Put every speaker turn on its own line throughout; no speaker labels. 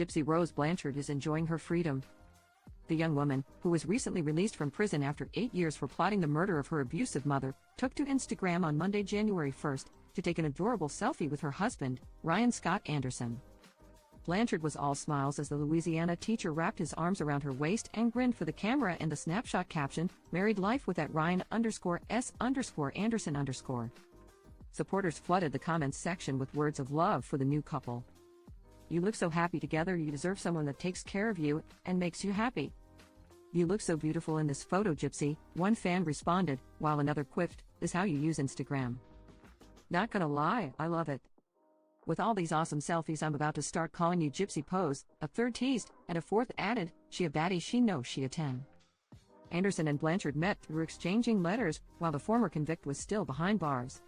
Gypsy Rose Blanchard is enjoying her freedom. The young woman, who was recently released from prison after 8 years for plotting the murder of her abusive mother, took to Instagram on Monday, January 1st, to take an adorable selfie with her husband, Ryan Scott Anderson. Blanchard was all smiles as the Louisiana teacher wrapped his arms around her waist and grinned for the camera, and the snapshot caption, "Married life with that Ryan_S_Anderson_." Supporters flooded the comments section with words of love for the new couple. "You look so happy together, you deserve someone that takes care of you and makes you happy. You look so beautiful in this photo, Gypsy," one fan responded, while another quipped, "This how you use Instagram. Not gonna lie, I love it. With all these awesome selfies, I'm about to start calling you Gypsy Pose," a third teased, and a fourth added, "She a baddie, she knows she a 10. Anderson and Blanchard met through exchanging letters, while the former convict was still behind bars.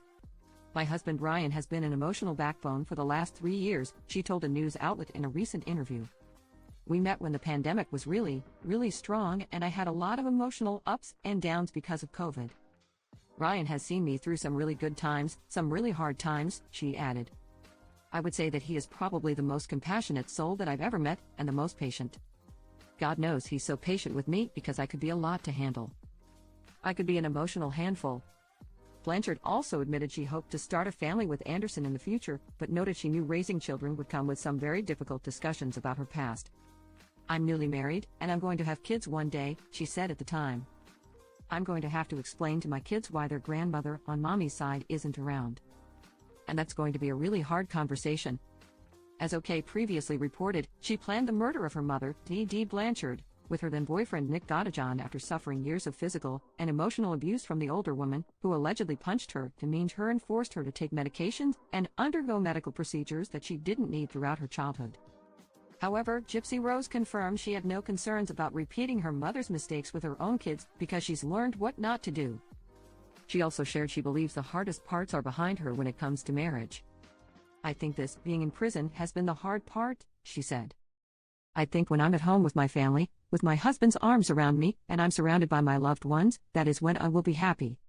"My husband Ryan has been an emotional backbone for the last 3 years," she told a news outlet in a recent interview. "We met when the pandemic was really strong, and I had a lot of emotional ups and downs because of COVID. Ryan has seen me through some really good times, some really hard times," she added. "I would say that he is probably the most compassionate soul that I've ever met, and the most patient. God knows he's so patient with me because I could be a lot to handle. I could be an emotional handful." Blanchard also admitted she hoped to start a family with Anderson in the future, but noted she knew raising children would come with some very difficult discussions about her past. "I'm newly married, and I'm going to have kids one day," she said at the time. "I'm going to have to explain to my kids why their grandmother on mommy's side isn't around. And that's going to be a really hard conversation." As OK previously reported, she planned the murder of her mother, Dee Dee Blanchard, with her then-boyfriend Nick Godejohn after suffering years of physical and emotional abuse from the older woman, who allegedly punched her, demeaned her, and forced her to take medications and undergo medical procedures that she didn't need throughout her childhood. However, Gypsy Rose confirmed she had no concerns about repeating her mother's mistakes with her own kids because she's learned what not to do. She also shared she believes the hardest parts are behind her when it comes to marriage. "I think this, being in prison, has been the hard part," she said. "I think when I'm at home with my family, with my husband's arms around me, and I'm surrounded by my loved ones, that is when I will be happy."